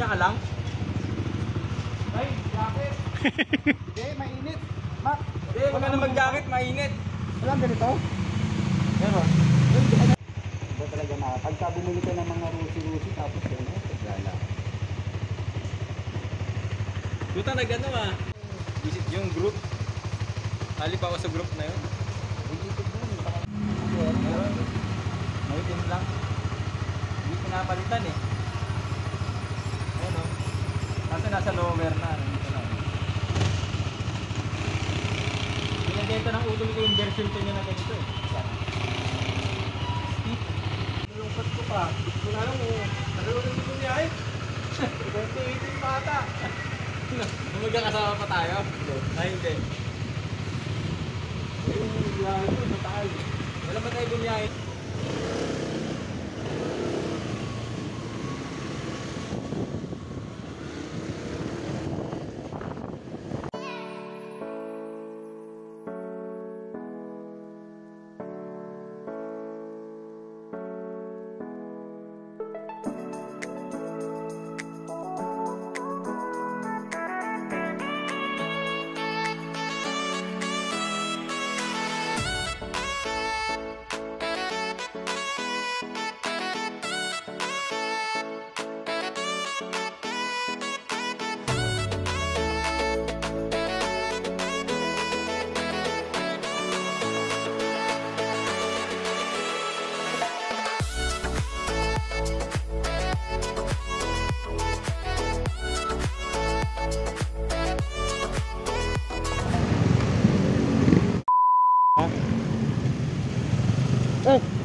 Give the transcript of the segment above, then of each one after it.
ka lang? Ay, jacket. Hindi, mainit. Mac, Hindi, wag ka na mag-jacket, mainit. walang ganito? Meron. Iba talaga na. Pagka bumili ka ng mga rusi-rusi tapos gano'n, paglala. Buta na gano'n ah. Visit yung group. Halip ako sa group na yun. Meron. Maitim lang. Hindi pinapalitan eh. Ayan o. Kasi nasa lower na. Nandito na. Pinagenta ng utol ko yung version 10 niya na ganito eh. Nalungkot ko pa. Kung alam mo, nalulungkot ko niya eh. 2018 pa ata. Magkakasama pa tayo? Ay, hindi. Biyahe ko, mataal. Wala ba tayo bumiyahe? Oh!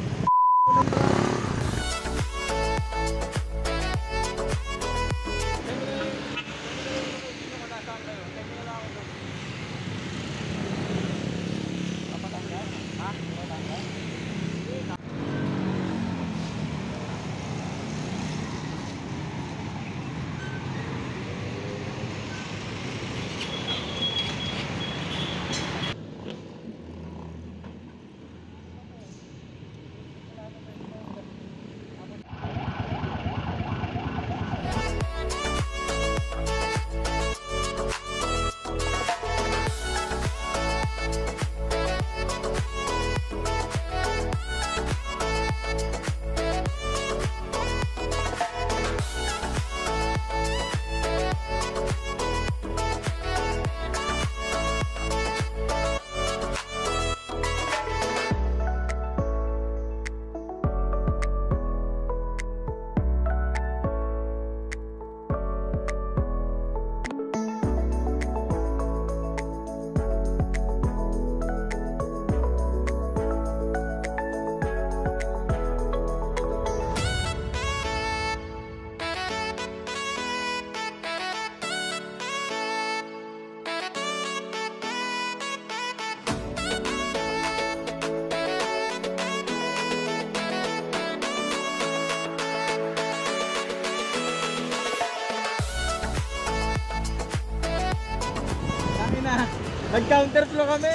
Nag-counterflow kami.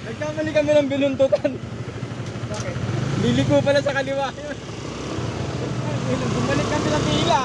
Nagkamali kami ng binuntutan. Bakit? Liliko pala sa kaliwa yun. Bumalik kami ng pila.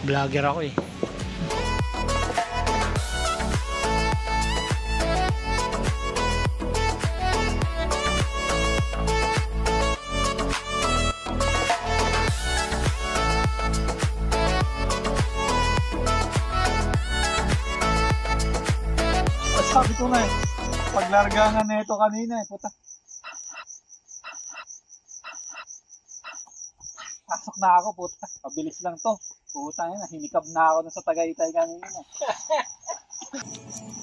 Vlogger ako eh. Sabi ko nga eh, paglargangan na ito kanina eh, puta. Pasok na ako, puta. Pabilis lang to. Puta yun, hinikab na ako na sa Tagaytay kanina.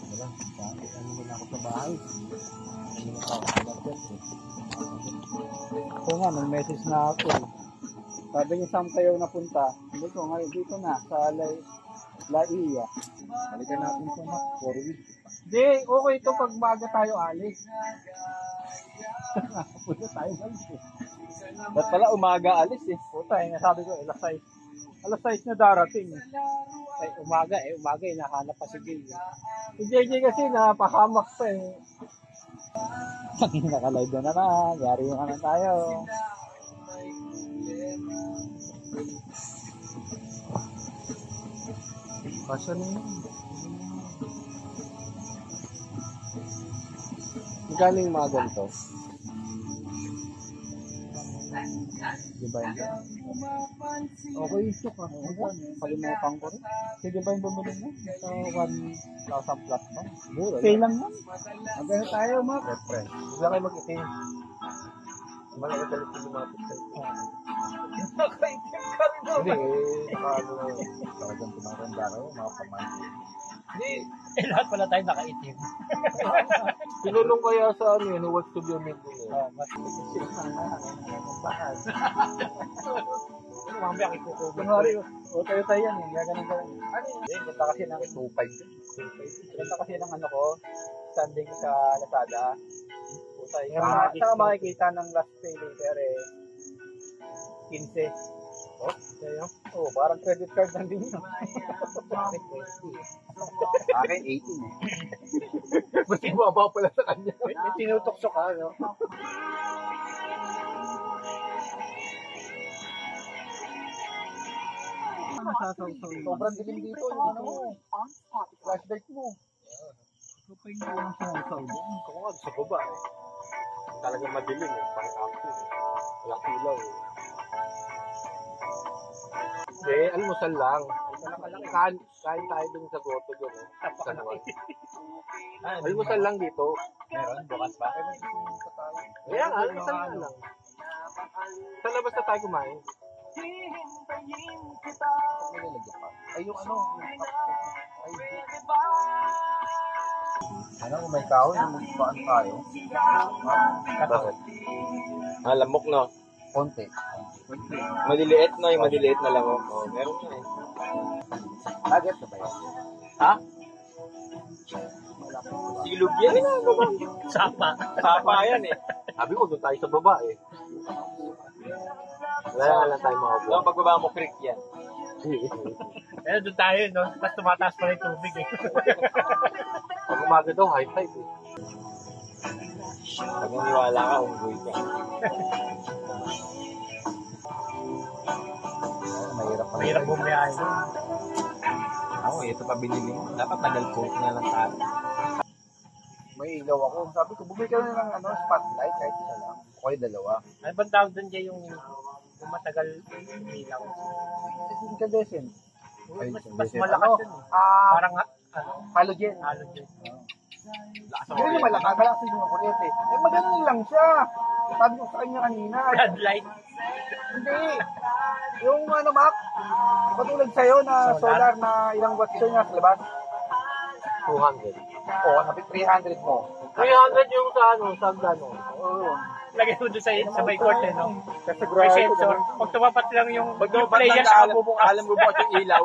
Wala, bakit ano muna ako sa bahay? Ano muna ako sa bahay? Oo nga, may message na ako eh. Sabi niya saan kayo napunta? Hindi ko ngayon dito na, sa Laia. Balikan natin sa map, 4 weeks. Hindi, okay ito pag baga tayo alis. Punta tayo alis eh. Ba't pala umaga alis eh? Puta, yung nasabi ko, alas 6. Alas 6 na darating. Ay, umaga nahanap pa si Jay. Si JJ kasi napahamak pa eh. Nakalive na naman, yari yung ano tayo. Pasya na yun. Magkano yung mga ganito? Diba yun? Okay, ito ka. Kalimutan ko rin. Sige ba yung bumili mo? Ito 1,000 plus ba? Mura. Stay lang yan. Magkano tayo, Mark? Friend. Huwag lang kayo mag-itim. Malagagalit ko yung mga pizza. Nakaitim ka rin Hindi, paano talagang tumatanda kayo, mga pamangkin. Lahat pala tayo nakaitim. Tinulong kaya sa ano yun, what's to be a meeting eh. mas Mamaya kikukuha. kunwari, o tayo yan eh. Gaganon ka. Ano yun? Hindi, ganda kasi ng 2.5. Ganda kasi ng ano ko, standing sa Lazada. Puta, yung Ah, saka makikita ng last pay later eh. 15. Oh, Kaya, oh, parang credit card lang din yun. bakit 20 eh? Akin 18 eh. Mas bumaba pala sa kanya. May tinutukso ka, no? Sobrang dilim dito, yung ano mo. Flashlight mo. Kapag hindi ko nang sumasaw doon. Kung nga sa baba eh. Talagang madilim eh, pang-active eh. Walang ilaw eh. Hindi, almusal lang. Kain tayo dun sa grotto dun eh. Sa Nuwan. Almusal lang dito. Meron, bukas pa. Kaya nga, almusal lang. Sa labas na tayo kumain. Ay, yung ano, yung cup. Ay, ano, kung may kahoy, magpaan tayo. Bakit? Lamok, no? Konti. Maliliit, no? Yung maliliit na lamok. Oh, meron na eh. Target na ba yan? Ha? Silog yan eh. Sapa. Sapa yan eh. Sabi ko, doon tayo sa baba eh. Wala lang tayo mga vlog. Pagbaba mo creek yan. Eh, doon tayo, no? Tapos tumataas pa rin tubig eh. Pag umaga daw, high tide eh. Pag naniwala ka, unggoy ka. Mahirap bumiyahe. Ako, ito pa binili mo. Dapat nagal-coat na lang tayo. May ilaw ako. Sabi ko, bumili ka na ng ano, spotlight kahit isa lang. O kaya dalawa. Ano bang tawag doon dyan yung matagal umilaw? Incandescent. Mas malakas yun eh. Parang Halogen. halogen. Hindi naman malakas yung kuryente. Eh, magaling lang siya. Sabi ko sa kanya kanina. Floodlight. Hindi. Yung ano, Mac, patulad sa'yo na solar na ilang watts yun sa labas? 200. Oo, sabi 300 mo. 300 yung sa ano, sa gano. Oo. Lagay mo doon sa may court eh, no? Kasi May sensor. Pag tumapat lang yung players, bubukas. alam mo ba yung ilaw?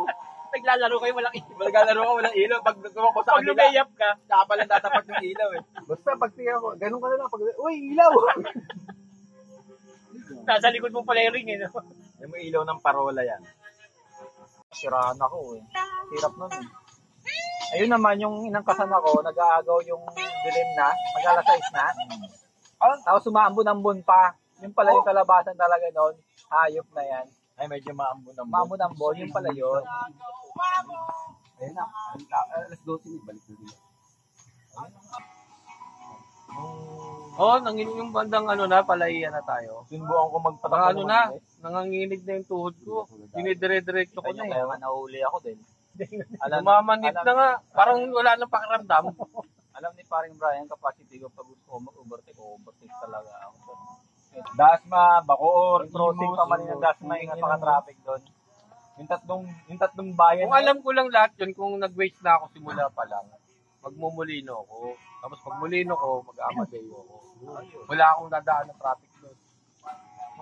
Naglalaro kayo, walang ilaw. Malaglalaro ka, walang ilaw. Pag tumakbo sa Pag lumayap ka, saka pala tatapat yung ilaw eh. Basta pag tingnan ko, ganun ka na lang. Pag, uy, ilaw! nasa likod mo pala yung ring eh, no? Yung may ilaw ng parola yan. Sirahan ako eh. Hirap nun eh. Ayun naman, yung inangkasan ako, nag-aagaw yung dilim na, mag-alasais na. Tapos sumaambon-ambon pa. Yung pala yung kalabasan talaga noon, hayop na yan. Ay, medyo maambon-ambon. Maambon-ambon, yung pala yun. Ayun na. Alas 12 ni balik na din. Oo, yung bandang ano na, palaiya na tayo. Sinubukan ko Baka magpatakbo ano na, nanganginig na yung tuhod ko. Dinidire-diretso ko na eh. Kaya nga nahuli ako din. Lumamanit na nga. Parang wala nang pakiramdam. Alam ni paring Brian, capacity ko pag gusto ko mag-overtake talaga ako. Dasma, Bacoor, Crossing pa man yung Dasma, ingat pa traffic doon. Yung tatlong bayan. Kung alam ko lang lahat yun, kung nag-waste na ako simula pa lang, magmumulino ako. Tapos pag mulino ko, mag-amadeo ako. Wala akong dadaan na traffic doon.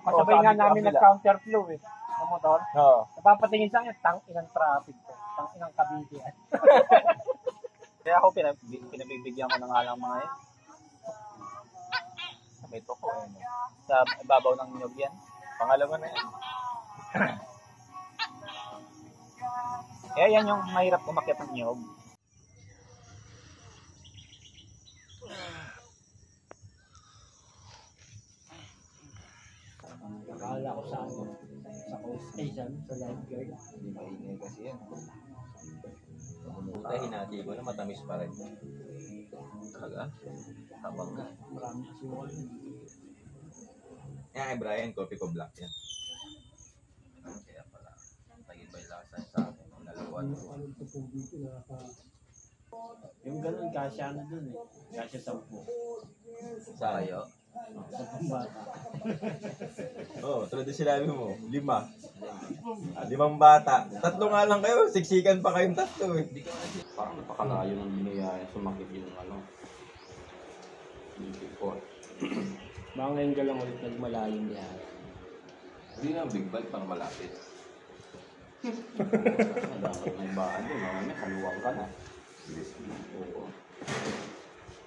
Kasabay nga namin nag-counterflow eh. Sa motor. Oo. Napapatingin sa akin, tang-inang traffic to. Tang-inang Cavite. Kaya ako pinabibigyan ko na nga lang mga yun. May toko eh. No? Sa ibabaw ng nyog yan. Pangalawa na yan. Kaya yan yung mahirap umakyat ng nyog. Akala ko sa coast station, sa lifeguard. Hindi maingay kasi yan. Puta, hinati ko na matamis pa rin. Talaga? Tabang ka. Marami kasi wala. Yan kay Brian, coffee ko black yan. Kaya pala, tagibay lasa sa akin. Nalawan. Anong tupo dito yung ganun, kasya ano dun eh. Kasya 10. Sa kayo? Sa pambata. Oo, tulad yung sinabi mo, 5. 5 bata. 3 nga lang kayo, siksikan pa kayong 3 eh. Parang napakalayo ng binayaya, sumakit yung ano. Yung report. Baka ngayon ka lang ulit nagmalayong biyahe. Hindi na big bike para malapit. Dapat may baan doon, may kaluwang ka na. Oo.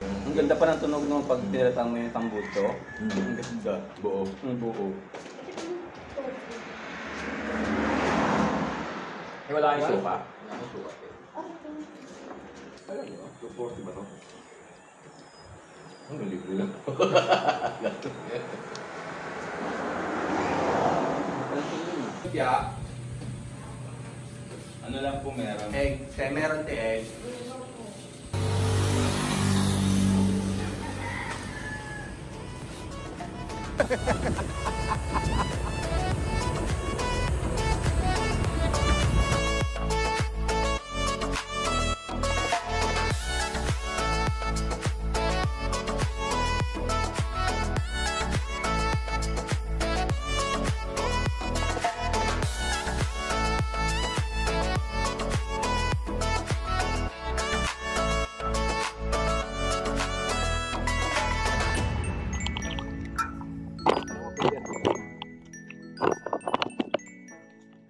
Ang ganda pa ng tunog nung pag piniratan mo yung tambuto. Ang ganda. Buo. Ang buo. Eh, wala kang suka? Wala kang suka. Alam mo, 240 ba to? Ang libre lang. Kaya, ano lang po meron? Egg. Kaya meron ti egg.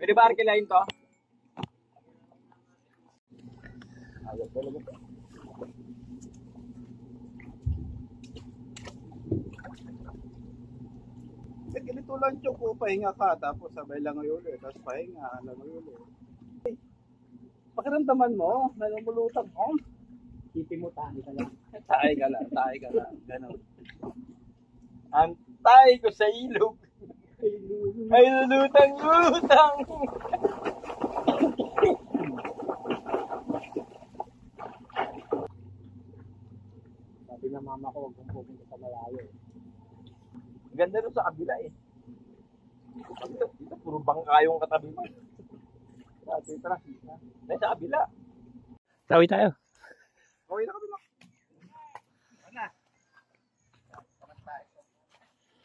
Pwede ba arkilain to? Ayaw talaga to. Ganito lang Choko, pahinga ka, tapos sabay lang ngayon ulit, tapos pahinga, lang ngayon ulit. Pakiramdaman mo, nalumulutang mo. Tipin mo, tahi ka lang. Tayo ka lang, gano'n. Antay ko sa ilog. Ay lulutang-lutang. Sabi ng mama ko, huwag kong pupunta sa malayo. Ganda rin sa kabila eh. Dito, puro bangkayong katabi mo. Tara. Dahil sa kabila. Tawi tayo. Okay na kami na. Ano?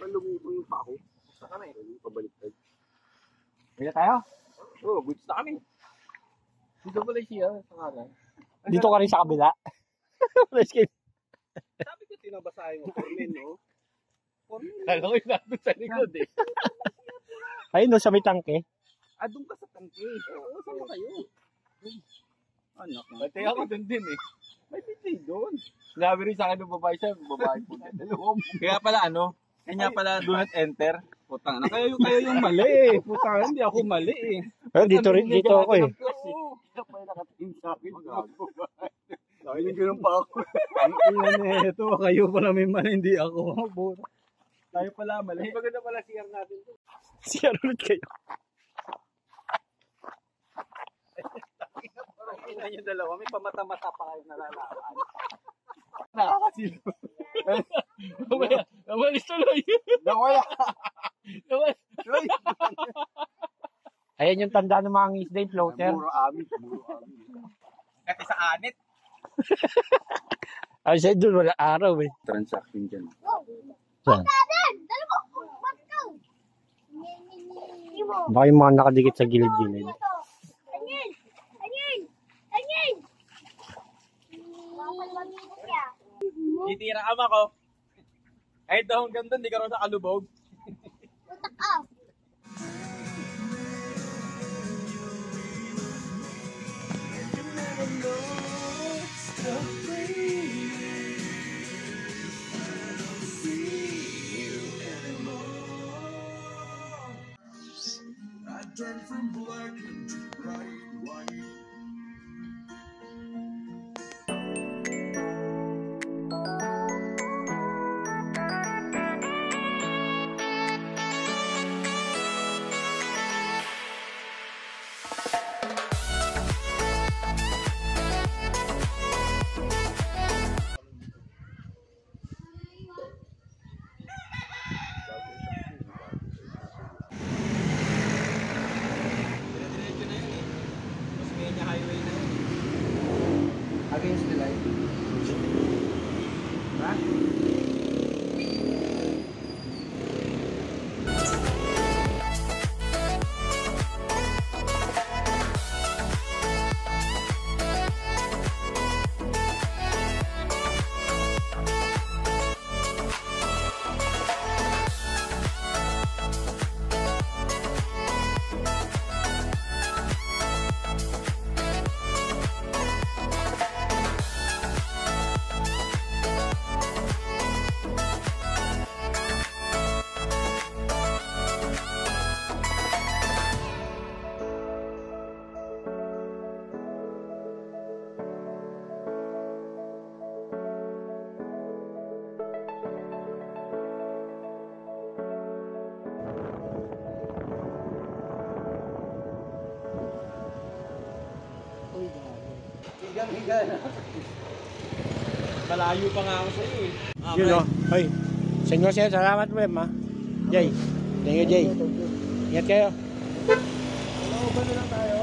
Malumibong yung pa ako. Gusto kami. Pabaliktad. Kaya tayo? Oo, goods na kami. Dito pala siya, sa kanan. Dito ka rin sa kabila. Sabi ko tinabasahin mo, Formin, no? Kala ko yung nandun sa likod eh. Ayun no, sa may tangke. Ah, doon ka sa tangke. Oo, saan na kayo? Anak mo. Pati ako dun din eh. May DJ doon. Sinabi rin sa akin ng babae siya, babae po. Kaya pala ano? Kanya pala do not enter. Putang na, kayo yung mali eh. Putang, hindi ako mali eh. Dito ako eh. Oo. Kaya pa yung nakatingin sa akin. Dahil ganun pa ako. Ang ina ito, kayo pala may mali, hindi ako. Tayo pala mali. Maganda pala CR natin to. Siya ulit kayo. Tingnan yung dalawa, may pamata-mata pa kayo nalalaman. Nakakasilo. Nawalis tuloy. Nawala. Nawalis. Ayan yung tanda ng mga ngisda yung floater. Muro amin. Kasi sa anit. Ay, siya doon wala araw eh. Transaction dyan. Baka yung mga nakadikit sa gilid-gilid. Titira ama ko. Ay, daw hanggang doon, di ka rin nakalubog. Against the light. Malayo pa nga ako sa iyo eh. Yun o. Hoy. Senyor, salamat mo ha. Jay. Thank you, Jay. Ingat kayo. Ano ba na lang tayo?